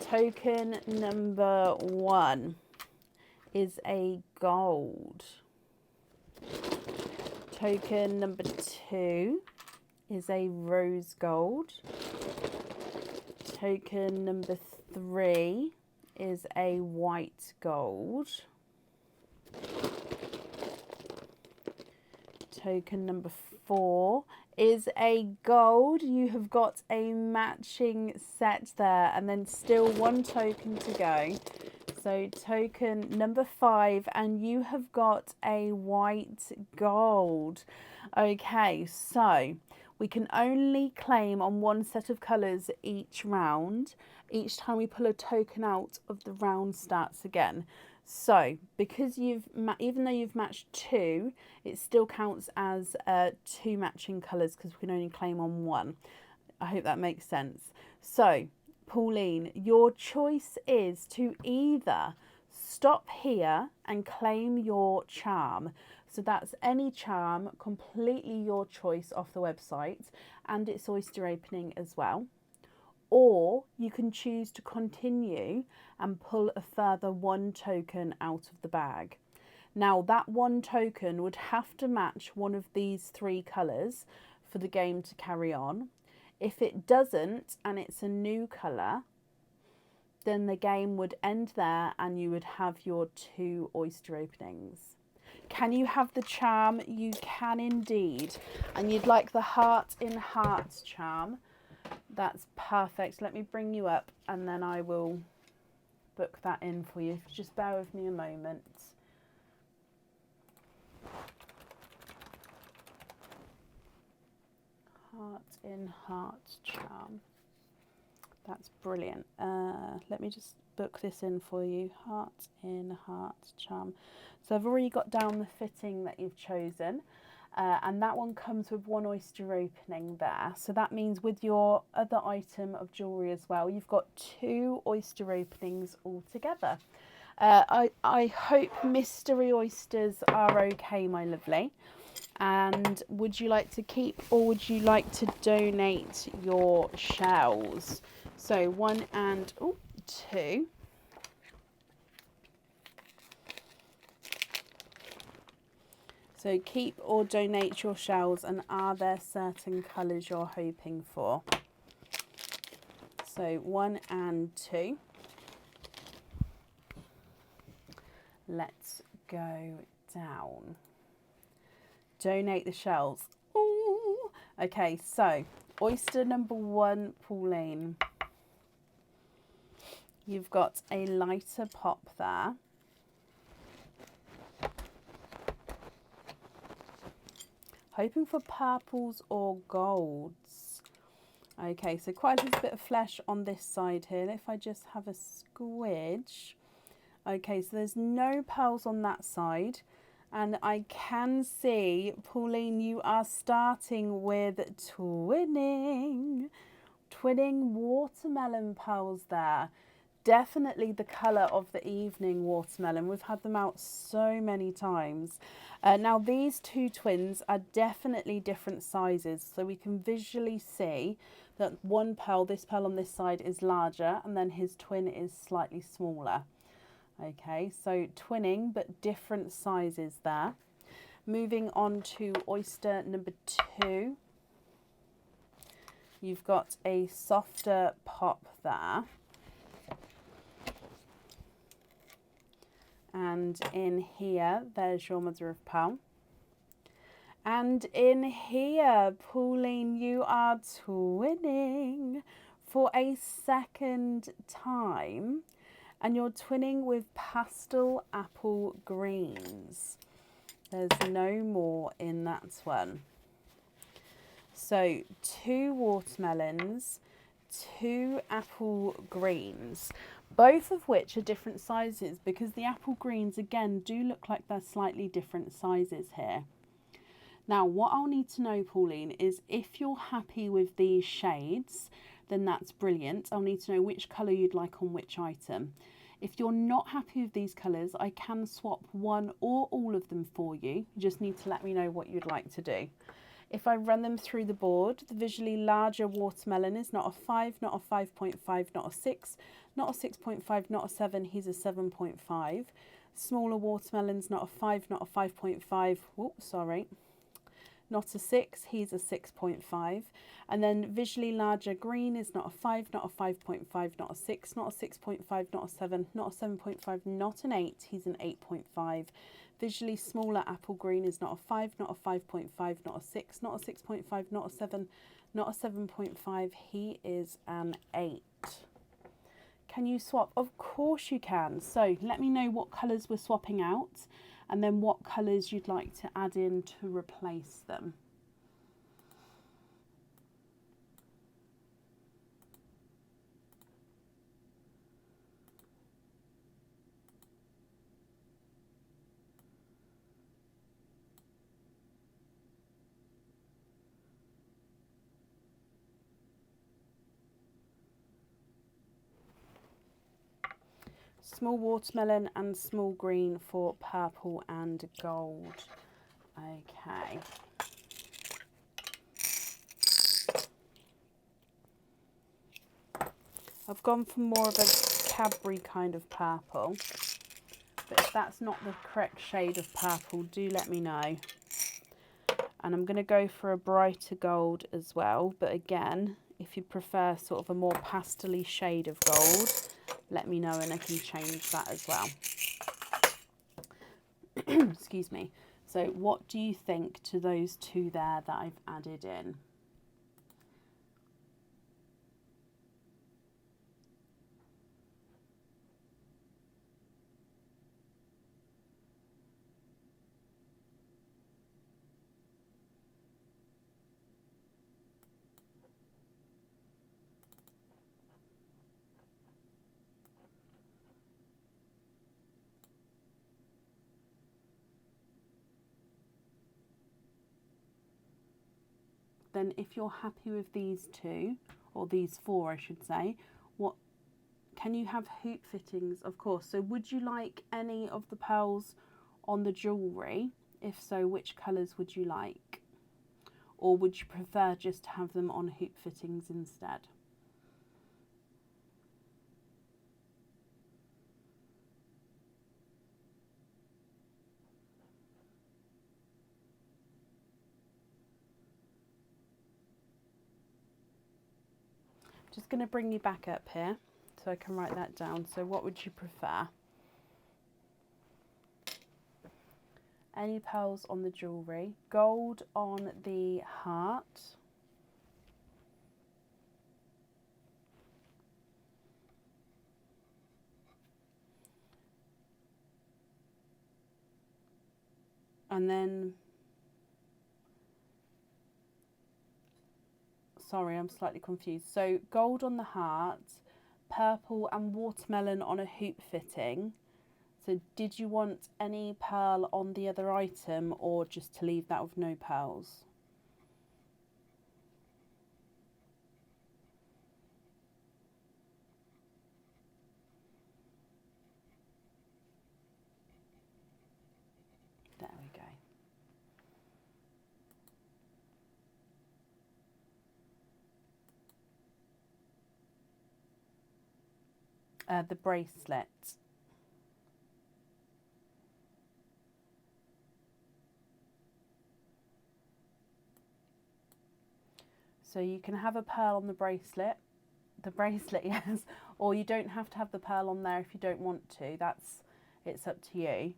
token number 1 is a gold. Token number 2 is a rose gold. Token number 3 is a white gold. Token number 4 is a gold. You have got a matching set there, and then still 1 token to go. So token number 5, and you have got a white gold. Okay, so we can only claim on 1 set of colours each round. Each time we pull a token out of the round starts again. So because even though you've matched 2, it still counts as 2 matching colours because we can only claim on 1. I hope that makes sense. So Pauline, your choice is to either stop here and claim your charm. So that's any charm, completely your choice off the website, and it's oyster opening as well. Or you can choose to continue and pull a further 1 token out of the bag. Now that 1 token would have to match one of these 3 colours for the game to carry on. If it doesn't and it's a new colour, then the game would end there and you would have your 2 oyster openings. Can you have the charm? You can indeed. And you'd like the heart in hearts charm. That's perfect. Let me bring you up and then I will book that in for you. Just bear with me a moment. Heart in hearts charm. That's brilliant. Let me just book this in for you. Heart in hearts charm. So I've already got down the fitting that you've chosen. And that one comes with 1 oyster opening there. So that means with your other item of jewellery as well, you've got 2 oyster openings altogether. I hope mystery oysters are okay, my lovely. And would you like to keep or would you like to donate your shells? So 1 and 2. So keep or donate your shells, and are there certain colours you're hoping for? So 1 and 2. Let's go down. Donate the shells. Ooh. Okay, so oyster number 1, Pauline. You've got a lighter pop there. Hoping for purples or golds. Okay, so quite a little bit of flesh on this side here. If I just have a squidge. Okay, so there's no pearls on that side. And I can see, Pauline, you are starting with twinning. Twinning watermelon pearls there. Definitely the colour of the evening watermelon. We've had them out so many times. Now these 2 twins are definitely different sizes. So we can visually see that one pearl, this pearl on this side is larger and then his twin is slightly smaller. Okay, so twinning, but different sizes there. Moving on to oyster number 2. You've got a softer pop there. And in here, there's your mother of pearl. And in here, Pauline, you are twinning for a 2nd time. And you're twinning with pastel apple greens. There's no more in that one. So 2 watermelons, 2 apple greens, both of which are different sizes because the apple greens again do look like they're slightly different sizes here. Now what I'll need to know, Pauline, is if you're happy with these shades, then that's brilliant. I'll need to know which colour you'd like on which item. If you're not happy with these colours, I can swap one or all of them for you. You just need to let me know what you'd like to do. If I run them through the board, the visually larger watermelon is not a 5, not a 5.5, not a 6, not a 6.5, not a 7, he's a 7.5. Smaller watermelon's not a 5, not a 5.5, whoops, sorry. Not a 6, he's a 6.5. And then visually larger green is not a 5, not a 5.5, not a 6, not a 6.5, not a 7, not a 7.5, not an 8, he's an 8.5. Visually smaller apple green is not a 5, not a 5.5, not a 6, not a 6.5, not a 7, not a 7.5, he is an 8. Can you swap? Of course you can. So let me know what colours we're swapping out and then what colours you'd like to add in to replace them. Small watermelon and small green for purple and gold. Okay. I've gone for more of a Cadbury kind of purple, but if that's not the correct shade of purple, do let me know. And I'm going to go for a brighter gold as well, but again, if you prefer sort of a more pastel-y shade of gold, let me know and I can change that as well. Excuse me. So what do you think to those two there that I've added in? Then if you're happy with these two, or these four I should say, what can you have hoop fittings? Of course. So would you like any of the pearls on the jewellery? If so, which colours would you like? Or would you prefer just to have them on hoop fittings instead? Just going to bring you back up here so I can write that down. So what would you prefer? Any pearls on the jewellery, gold on the heart, and then, sorry, I'm slightly confused. So gold on the heart, purple and watermelon on a hoop fitting. So did you want any pearl on the other item or just to leave that with no pearls? There we go. The bracelet. So you can have a pearl on the bracelet, yes, or you don't have to have the pearl on there if you don't want to. It's up to you.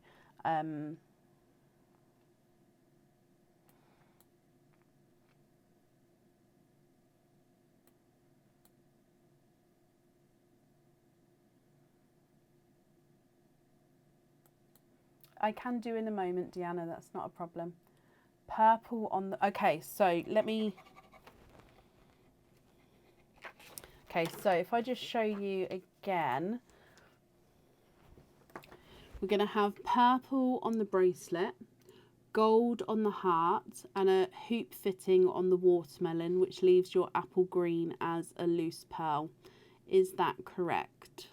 I can do in a moment, Deanna, that's not a problem. Purple on the, okay, so let me, okay, so if I just show you again, we're going to have purple on the bracelet, gold on the heart, and a hoop fitting on the watermelon, which leaves your apple green as a loose pearl. Is that correct?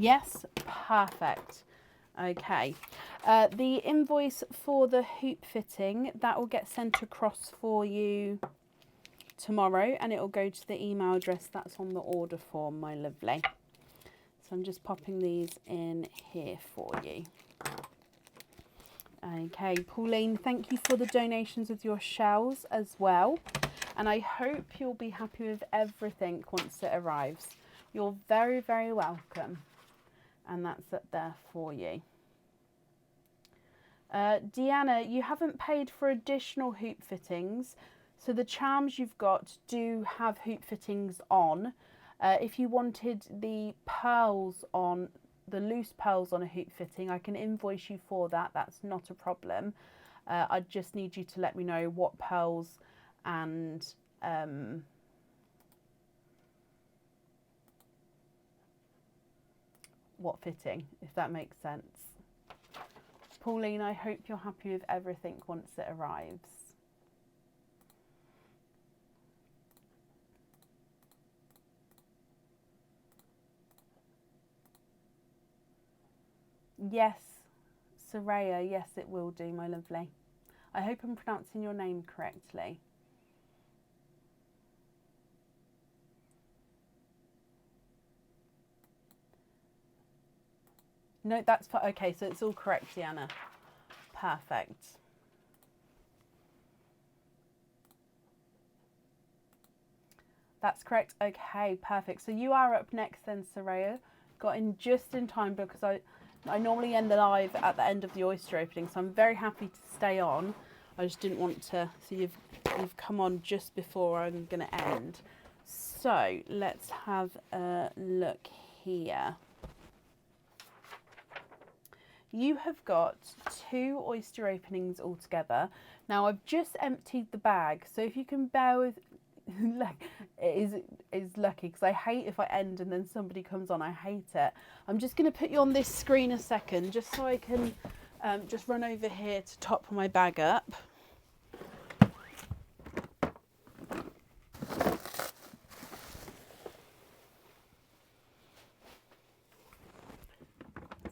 Yes, perfect. Okay, the invoice for the hoop fitting, that will get sent across for you tomorrow and it will go to the email address that's on the order form, my lovely. So I'm just popping these in here for you. Okay, Pauline, thank you for the donations with your shells as well. And I hope you'll be happy with everything once it arrives. You're very, very welcome. And that's up there for you. Deanna, you haven't paid for additional hoop fittings. So the charms you've got do have hoop fittings on. If you wanted the pearls on, the loose pearls on a hoop fitting, I can invoice you for that. That's not a problem. I just need you to let me know what pearls and what fitting, if that makes sense. Pauline, I hope you're happy with everything once it arrives. Yes, Soraya, yes it will do, my lovely. I hope I'm pronouncing your name correctly. No, that's fine. Okay, so it's all correct, Deanna. Perfect. That's correct. Okay, perfect. So you are up next then, Soraya. Got in just in time because I normally end the live at the end of the oyster opening, so I'm very happy to stay on. I just didn't want to. So you've come on just before I'm going to end. So let's have a look here. You have got 2 oyster openings altogether. Now I've just emptied the bag, so if you can bear with, it is lucky because I hate if I end and then somebody comes on. I hate it. I'm just going to put you on this screen a second, just so I can just run over here to top my bag up.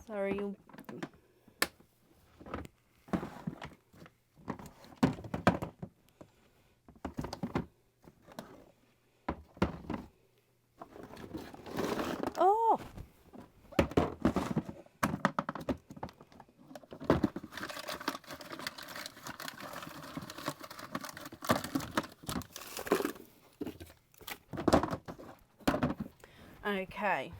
Sorry, you'll. Oh! Okay.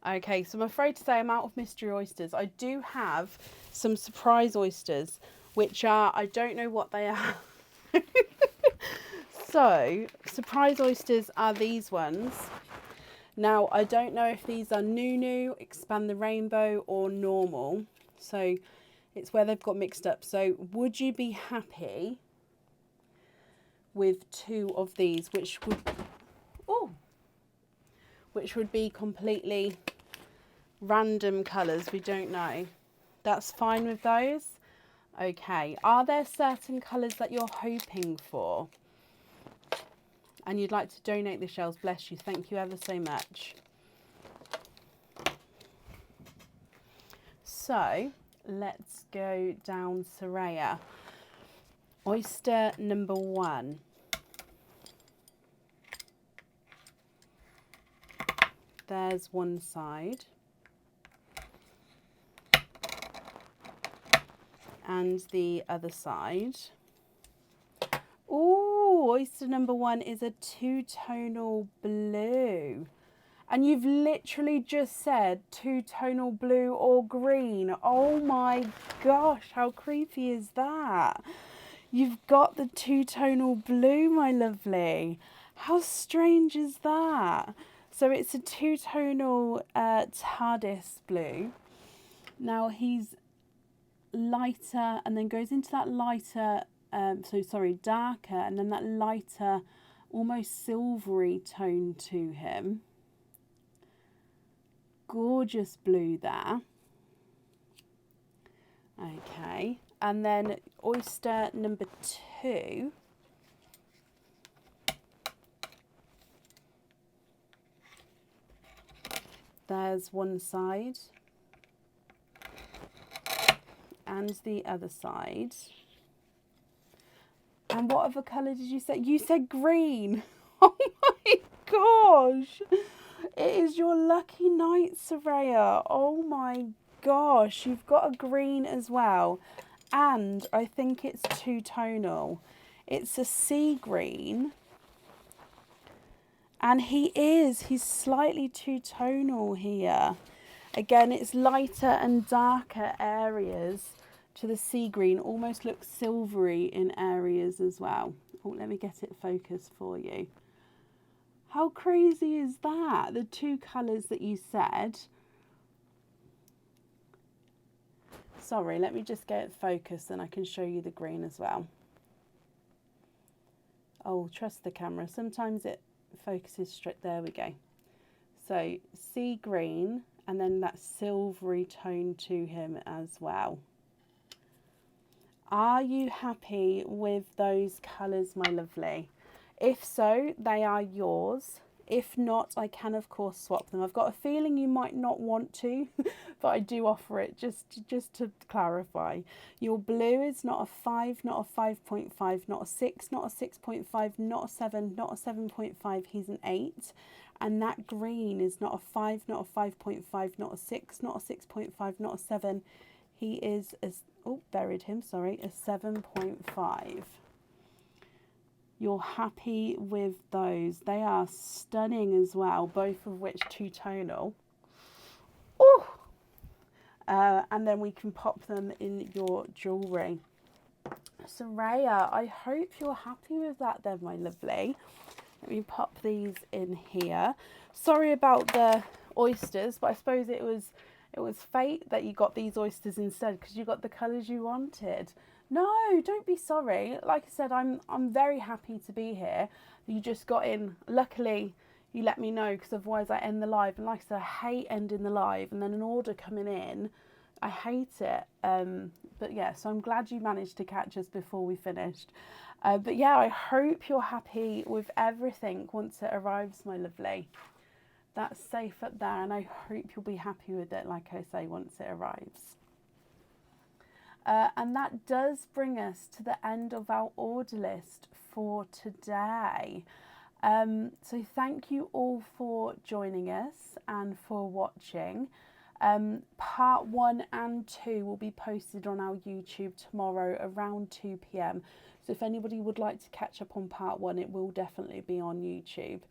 Okay, so I'm afraid to say I'm out of mystery oysters. I do have some surprise oysters, which are, I don't know what they are. So, surprise oysters are these ones. Now, I don't know if these are Nunu, Expand the Rainbow, or normal. So, it's where they've got mixed up. So, would you be happy with 2 of these, which would be completely random colours? We don't know. That's fine with those. Okay. Are there certain colours that you're hoping for? And you'd like to donate the shells? Bless you. Thank you ever so much. So let's go down Soraya. Oyster number 1. There's one side. And the other side. Ooh, oyster number 1 is a 2-tonal blue. And you've literally just said 2-tonal blue or green. Oh my gosh, how creepy is that? You've got the 2-tonal blue, my lovely. How strange is that? So it's a 2-tonal TARDIS blue. Now he's lighter and then goes into that lighter, darker, and then that lighter, almost silvery tone to him. Gorgeous blue there. Okay, and then oyster number 2. There's one side and the other side. And what other colour did you say? You said green. Oh my gosh. It is your lucky night, Soraya. Oh my gosh. You've got a green as well. And I think it's 2-tonal. It's a sea green. And he's slightly 2-tonal here. Again, it's lighter and darker areas to the sea green. Almost looks silvery in areas as well. Oh, let me get it focused for you. How crazy is that? The 2 colours that you said. Sorry, let me just get it focused and I can show you the green as well. Oh, trust the camera. Sometimes it focuses straight. There we go. So sea green, and then that silvery tone to him as well. Are you happy with those colours, my lovely? If so, they are yours. If not, I can of course swap them. I've got a feeling you might not want to, but I do offer it just to clarify. Your blue is not a 5, not a 5.5, not a 6, not a 6.5, not a 7, not a 7.5. He's an 8. And that green is not a 5, not a 5.5, not a 6, not a 6.5, not a 7. He is a, oh, buried him, sorry, a 7.5. You're happy with those. They are stunning as well, both of which two-tonal. Ooh! And then we can pop them in your jewellery. Soraya, I hope you're happy with that then, my lovely. Let me pop these in here. Sorry about the oysters, but I suppose it was fate that you got these oysters instead because you got the colours you wanted. No, don't be sorry. Like I said, I'm very happy to be here. You just got in. Luckily, you let me know because otherwise I end the live. And like I said, I hate ending the live and then an order coming in. I hate it. But yeah, so I'm glad you managed to catch us before we finished. But yeah, I hope you're happy with everything once it arrives, my lovely. That's safe up there, and I hope you'll be happy with it, like I say, once it arrives. And that does bring us to the end of our order list for today. So thank you all for joining us and for watching. Part 1 and 2 will be posted on our YouTube tomorrow around 2 p.m. So if anybody would like to catch up on part 1, it will definitely be on YouTube.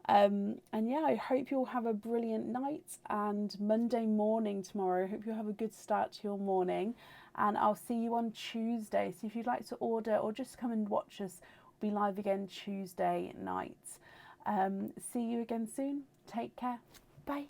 And yeah, I hope you'll have a brilliant night and Monday morning tomorrow. I hope you'll have a good start to your morning, and I'll see you on Tuesday. So if you'd like to order or just come and watch us, we'll be live again Tuesday night. See you again soon. Take care. Bye.